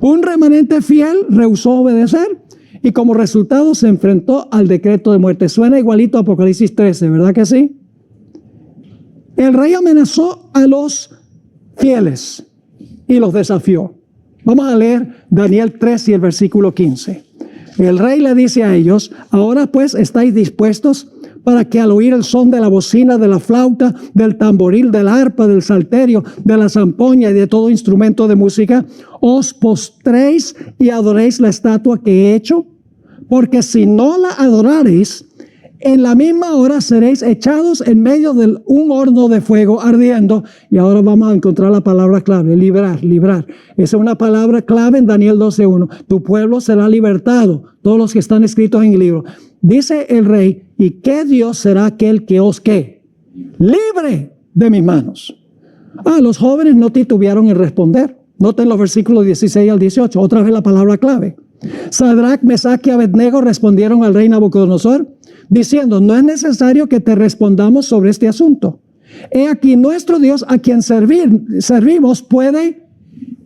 Un remanente fiel rehusó obedecer y como resultado se enfrentó al decreto de muerte. Suena igualito a Apocalipsis 13, ¿verdad que sí? El rey amenazó a los fieles y los desafió. Vamos a leer Daniel 3 y el versículo 15. El rey le dice a ellos: ahora pues estáis dispuestos para que al oír el son de la bocina, de la flauta, del tamboril, del arpa, del salterio, de la zampoña y de todo instrumento de música, os postréis y adoréis la estatua que he hecho, porque si no la adorareis, en la misma hora seréis echados en medio de un horno de fuego ardiendo. Y ahora vamos a encontrar la palabra clave: librar, librar. Esa es una palabra clave en Daniel 12:1. Tu pueblo será libertado, todos los que están escritos en el libro. Dice el rey: ¿y qué Dios será aquel que os ¿qué? Libre de mis manos. Los jóvenes no titubearon en responder. Noten los versículos 16 al 18. Otra vez la palabra clave. Sadrac, Mesach y Abednego respondieron al rey Nabucodonosor, diciendo: no es necesario que te respondamos sobre este asunto. He aquí, nuestro Dios, a quien servimos, puede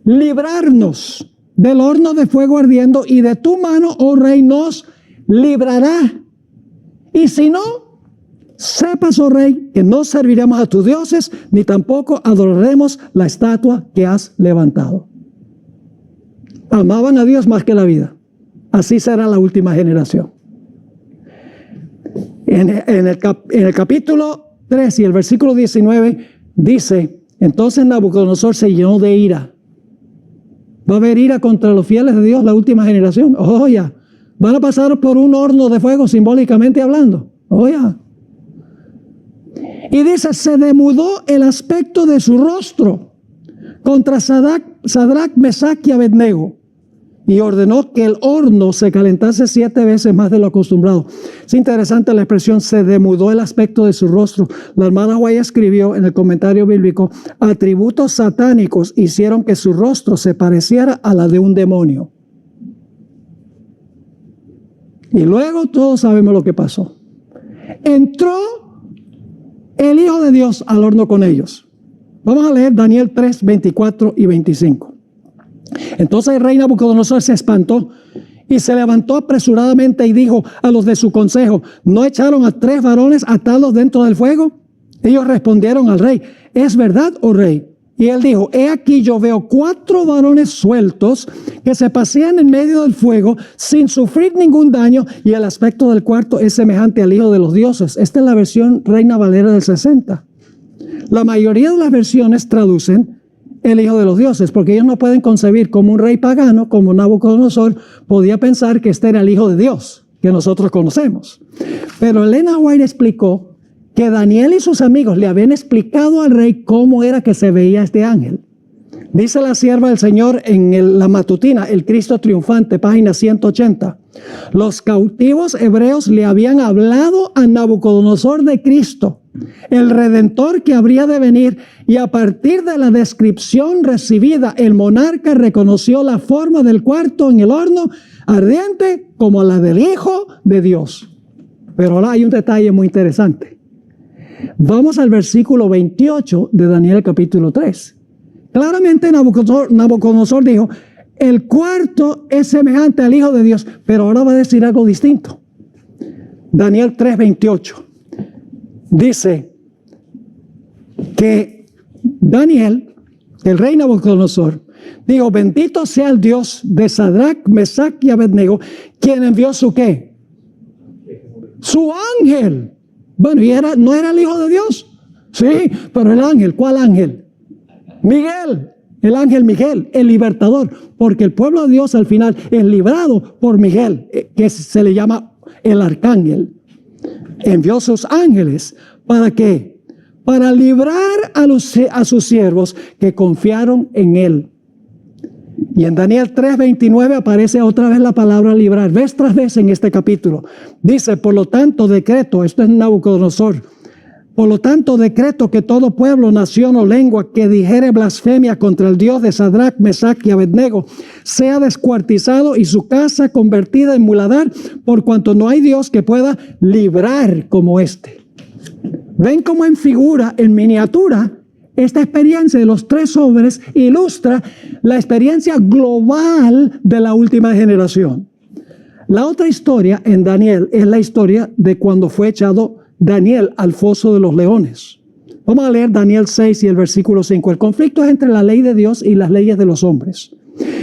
librarnos del horno de fuego ardiendo, y de tu mano, oh rey, nos librará. Y si no, sepas, oh rey, que no serviremos a tus dioses, ni tampoco adoraremos la estatua que has levantado. Amaban a Dios más que la vida. Así será la última generación. En el capítulo 3 y el versículo 19 dice: entonces Nabucodonosor se llenó de ira. Va a haber ira contra los fieles de Dios, la última generación. Ya. Van a pasar por un horno de fuego, simbólicamente hablando. Ya. Y dice: se demudó el aspecto de su rostro contra Sadrac, Mesach y Abednego, y ordenó que el horno se calentase 7 veces más de lo acostumbrado. Es interesante la expresión: se demudó el aspecto de su rostro. La hermana Guaya escribió en el comentario bíblico: atributos satánicos hicieron que su rostro se pareciera a la de un demonio. Y luego todos sabemos lo que pasó. Entró el Hijo de Dios al horno con ellos. Vamos a leer Daniel 3, 24 y 25. Entonces el rey Nabucodonosor se espantó y se levantó apresuradamente y dijo a los de su consejo: ¿no echaron a 3 varones atados dentro del fuego? Ellos respondieron al rey: ¿es verdad, oh rey? Y él dijo: he aquí, yo veo 4 varones sueltos que se pasean en medio del fuego sin sufrir ningún daño, y el aspecto del cuarto es semejante al Hijo de los dioses. Esta es la versión Reina Valera del 60. La mayoría de las versiones traducen el Hijo de los dioses, porque ellos no pueden concebir como un rey pagano, como Nabucodonosor, podía pensar que este era el Hijo de Dios, que nosotros conocemos. Pero Elena White explicó que Daniel y sus amigos le habían explicado al rey cómo era que se veía este ángel. Dice la sierva del Señor en la matutina, El Cristo Triunfante, página 180. Los cautivos hebreos le habían hablado a Nabucodonosor de Cristo, el Redentor que habría de venir, y a partir de la descripción recibida, el monarca reconoció la forma del cuarto en el horno ardiente como la del Hijo de Dios. Pero ahora hay un detalle muy interesante. Vamos al versículo 28 de Daniel capítulo 3. Claramente Nabucodonosor dijo: el cuarto es semejante al Hijo de Dios, pero ahora va a decir algo distinto. Daniel 3:28 dice que Daniel, el rey Nabucodonosor, dijo: bendito sea el Dios de Sadrac, Mesach y Abednego, quien envió su ¿qué? Su ángel. Bueno, ¿y no era el Hijo de Dios? Sí, pero el ángel, ¿cuál ángel? Miguel, el ángel Miguel, el libertador, porque el pueblo de Dios al final es librado por Miguel, que se le llama el arcángel. Envió sus ángeles, ¿para qué? para librar a sus siervos que confiaron en él. Y en Daniel 3:29 aparece otra vez la palabra librar, vez tras vez en este capítulo. Dice, por lo tanto, decreto, esto es Nabucodonosor, por lo tanto, decreto que todo pueblo, nación o lengua que dijere blasfemia contra el Dios de Sadrach, Mesach y Abednego sea descuartizado y su casa convertida en muladar, por cuanto no hay Dios que pueda librar como este. Ven cómo en figura, en miniatura, esta experiencia de los 3 hombres ilustra la experiencia global de la última generación. La otra historia en Daniel es la historia de cuando fue echado Daniel al foso de los leones. Vamos a leer Daniel 6 y el versículo 5. El conflicto es entre la ley de Dios y las leyes de los hombres.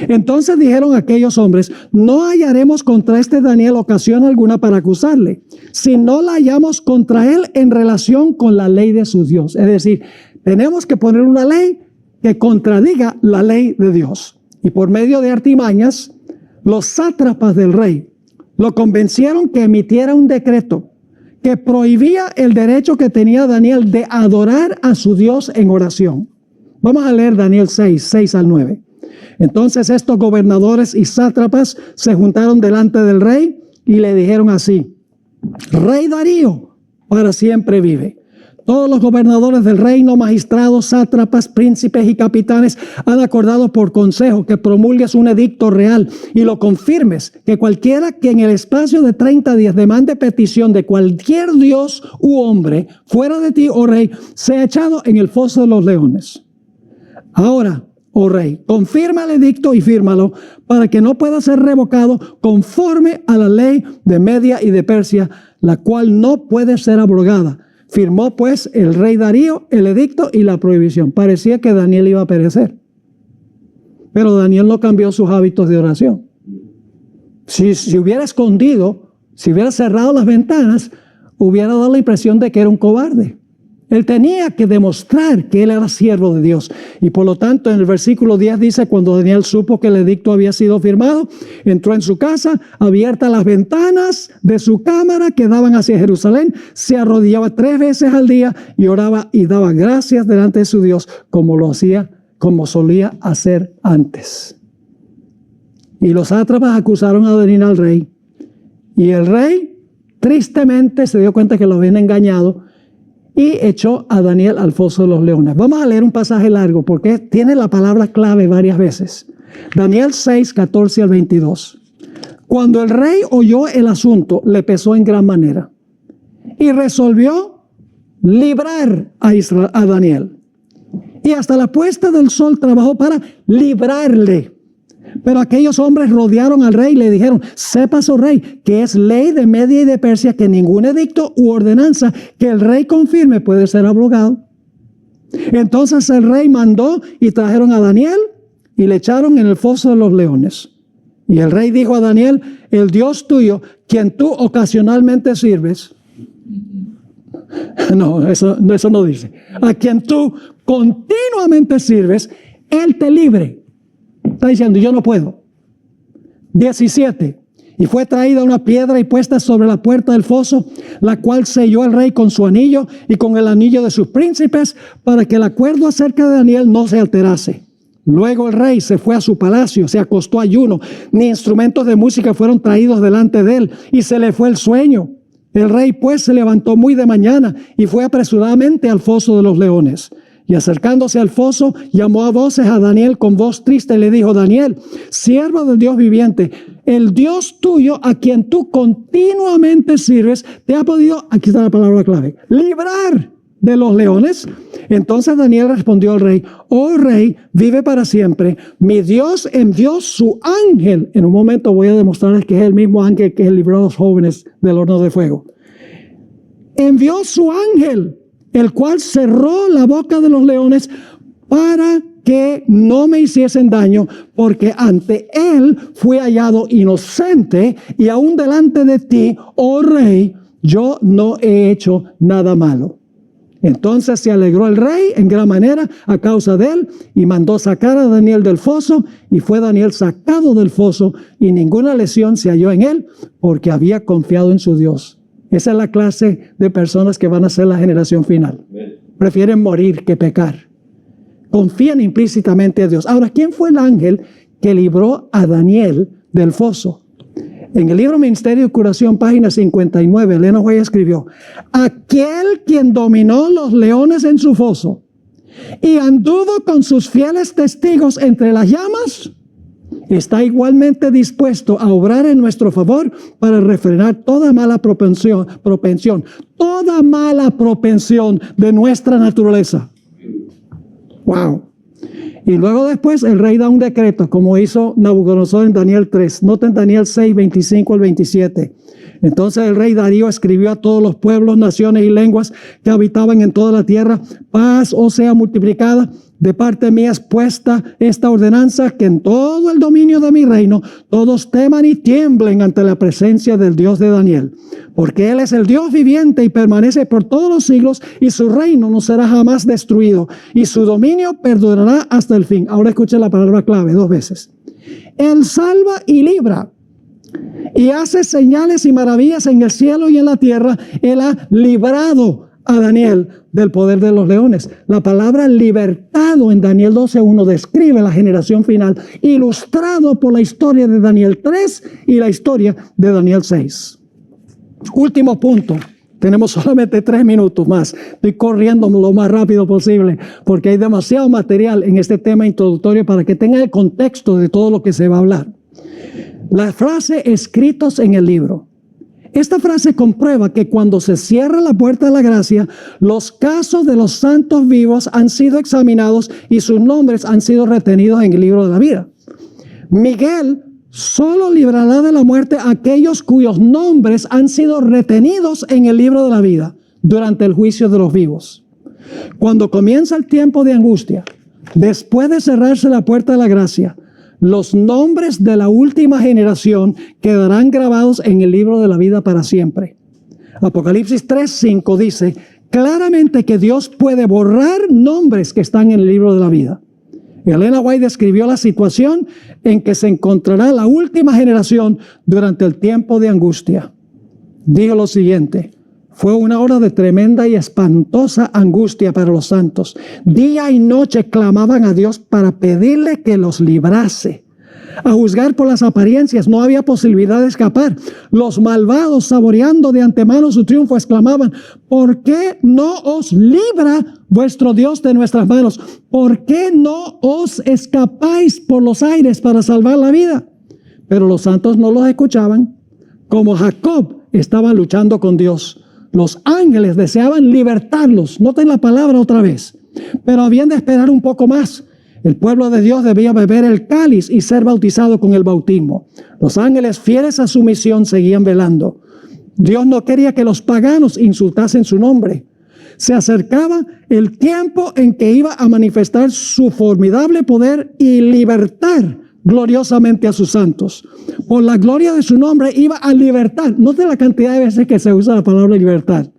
Entonces dijeron aquellos hombres, no hallaremos contra este Daniel ocasión alguna para acusarle, si no la hallamos contra él en relación con la ley de su Dios. Es decir, tenemos que poner una ley que contradiga la ley de Dios. Y por medio de artimañas, los sátrapas del rey lo convencieron que emitiera un decreto que prohibía el derecho que tenía Daniel de adorar a su Dios en oración. Vamos a leer Daniel 6 al 9. Entonces estos gobernadores y sátrapas se juntaron delante del rey y le dijeron así: Rey Darío, para siempre vive. Todos los gobernadores del reino, magistrados, sátrapas, príncipes y capitanes han acordado por consejo que promulgues un edicto real y lo confirmes, que cualquiera que en el espacio de 30 días demande petición de cualquier dios u hombre fuera de ti, oh rey, sea echado en el foso de los leones. Ahora, oh rey, confirma el edicto y fírmalo para que no pueda ser revocado conforme a la ley de Media y de Persia, la cual no puede ser abrogada. Firmó pues el rey Darío el edicto y la prohibición. Parecía que Daniel iba a perecer. Pero Daniel no cambió sus hábitos de oración. Si hubiera escondido, si hubiera cerrado las ventanas, hubiera dado la impresión de que era un cobarde. Él tenía que demostrar que él era siervo de Dios. Y por lo tanto, en el versículo 10 dice, cuando Daniel supo que el edicto había sido firmado, entró en su casa, abiertas las ventanas de su cámara que daban hacia Jerusalén, se arrodillaba 3 veces al día y oraba y daba gracias delante de su Dios, como solía hacer antes. Y los sátrapas acusaron a Daniel al rey. Y el rey, tristemente, se dio cuenta que lo habían engañado y echó a Daniel al foso de los leones. Vamos a leer un pasaje largo porque tiene la palabra clave varias veces. Daniel 6, 14 al 22. Cuando el rey oyó el asunto, le pesó en gran manera y resolvió librar a Daniel. Y hasta la puesta del sol trabajó para librarle. Pero aquellos hombres rodearon al rey y le dijeron: sepas, oh rey, que es ley de Media y de Persia que ningún edicto u ordenanza que el rey confirme puede ser abrogado. Entonces el rey mandó y trajeron a Daniel y le echaron en el foso de los leones. Y el rey dijo a Daniel: el Dios tuyo, quien tú ocasionalmente sirves. No, eso no dice. A quien tú continuamente sirves, él te libre. Está diciendo: yo no puedo. 17. Y fue traída una piedra y puesta sobre la puerta del foso, la cual selló el rey con su anillo y con el anillo de sus príncipes, para que el acuerdo acerca de Daniel no se alterase. Luego el rey se fue a su palacio, se acostó ayuno, ni instrumentos de música fueron traídos delante de él, y se le fue el sueño. El rey pues se levantó muy de mañana y fue apresuradamente al foso de los leones. Y acercándose al foso, llamó a voces a Daniel con voz triste y le dijo: Daniel, siervo del Dios viviente, el Dios tuyo, a quien tú continuamente sirves, te ha podido, aquí está la palabra clave, librar de los leones. Entonces Daniel respondió al rey: oh rey, vive para siempre. Mi Dios envió su ángel. En un momento voy a demostrarles que es el mismo ángel que libró a los jóvenes del horno de fuego. Envió su ángel, el cual cerró la boca de los leones para que no me hiciesen daño, porque ante él fui hallado inocente, y aún delante de ti, oh rey, yo no he hecho nada malo. Entonces se alegró el rey en gran manera a causa de él, y mandó sacar a Daniel del foso, y fue Daniel sacado del foso, y ninguna lesión se halló en él, porque había confiado en su Dios. Esa es la clase de personas que van a ser la generación final. prefieren morir que pecar. Confían implícitamente a Dios. Ahora, ¿quién fue el ángel que libró a Daniel del foso? En el libro Ministerio y Curación, página 59, Elena White escribió: aquel quien dominó los leones en su foso y anduvo con sus fieles testigos entre las llamas, está igualmente dispuesto a obrar en nuestro favor para refrenar toda mala propensión de nuestra naturaleza. Wow. Y luego después el rey da un decreto, como hizo Nabucodonosor en Daniel 3. Noten Daniel 6, 25 al 27. Entonces el rey Darío escribió a todos los pueblos, naciones y lenguas que habitaban en toda la tierra: paz os sea multiplicada. De parte mía es puesta esta ordenanza, que en todo el dominio de mi reino todos teman y tiemblen ante la presencia del Dios de Daniel. Porque Él es el Dios viviente y permanece por todos los siglos, y su reino no será jamás destruido, y su dominio perdurará hasta el fin. Ahora escuchen la palabra clave 2 veces. Él salva y libra, y hace señales y maravillas en el cielo y en la tierra. Él ha librado a Daniel del poder de los leones. La palabra libertado en Daniel 12:1 describe la generación final, ilustrado por la historia de Daniel 3 y la historia de Daniel 6. Último punto. Tenemos solamente 3 minutos más. Estoy corriendo lo más rápido posible porque hay demasiado material en este tema introductorio para que tengan el contexto de todo lo que se va a hablar. La frase escritos en el libro. Esta frase comprueba que cuando se cierra la puerta de la gracia, los casos de los santos vivos han sido examinados y sus nombres han sido retenidos en el libro de la vida. Miguel solo librará de la muerte a aquellos cuyos nombres han sido retenidos en el libro de la vida durante el juicio de los vivos. Cuando comienza el tiempo de angustia, después de cerrarse la puerta de la gracia, los nombres de la última generación quedarán grabados en el libro de la vida para siempre. Apocalipsis 3:5 dice claramente que Dios puede borrar nombres que están en el libro de la vida. Elena White describió la situación en que se encontrará la última generación durante el tiempo de angustia. Dijo lo siguiente: fue una hora de tremenda y espantosa angustia para los santos. Día y noche clamaban a Dios para pedirle que los librase. A juzgar por las apariencias, no había posibilidad de escapar. Los malvados, saboreando de antemano su triunfo, exclamaban: ¿por qué no os libra vuestro Dios de nuestras manos? ¿Por qué no os escapáis por los aires para salvar la vida? Pero los santos no los escuchaban. Como Jacob, estaban luchando con Dios. Los ángeles deseaban libertarlos. Noten la palabra otra vez. Pero habían de esperar un poco más. El pueblo de Dios debía beber el cáliz y ser bautizado con el bautismo. Los ángeles, fieles a su misión, seguían velando. Dios no quería que los paganos insultasen su nombre. Se acercaba el tiempo en que iba a manifestar su formidable poder y libertar gloriosamente a sus santos. Por la gloria de su nombre iba a libertar. Noten la cantidad de veces que se usa la palabra libertar.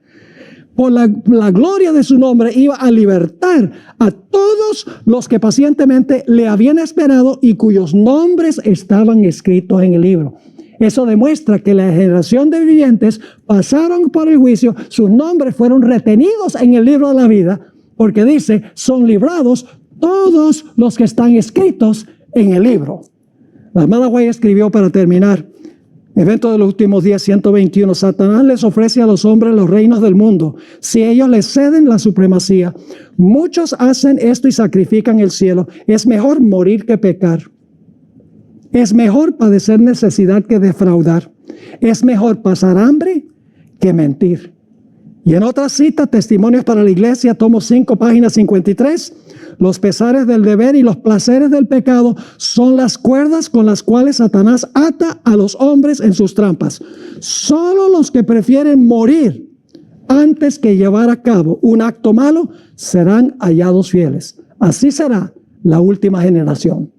Por la gloria de su nombre iba a libertar a todos los que pacientemente le habían esperado y cuyos nombres estaban escritos en el libro. Eso demuestra que la generación de vivientes pasaron por el juicio, sus nombres fueron retenidos en el libro de la vida, porque dice: son librados todos los que están escritos en el libro. La hermana White escribió, para terminar, Evento de los últimos días 121. Satanás les ofrece a los hombres los reinos del mundo si ellos les ceden la supremacía. Muchos hacen esto y sacrifican el cielo. Es mejor morir que pecar. Es mejor padecer necesidad que defraudar. Es mejor pasar hambre que mentir. Y en otra cita, Testimonios para la Iglesia, tomo 5, página 53. Los pesares del deber y los placeres del pecado son las cuerdas con las cuales Satanás ata a los hombres en sus trampas. Solo los que prefieren morir antes que llevar a cabo un acto malo serán hallados fieles. Así será la última generación.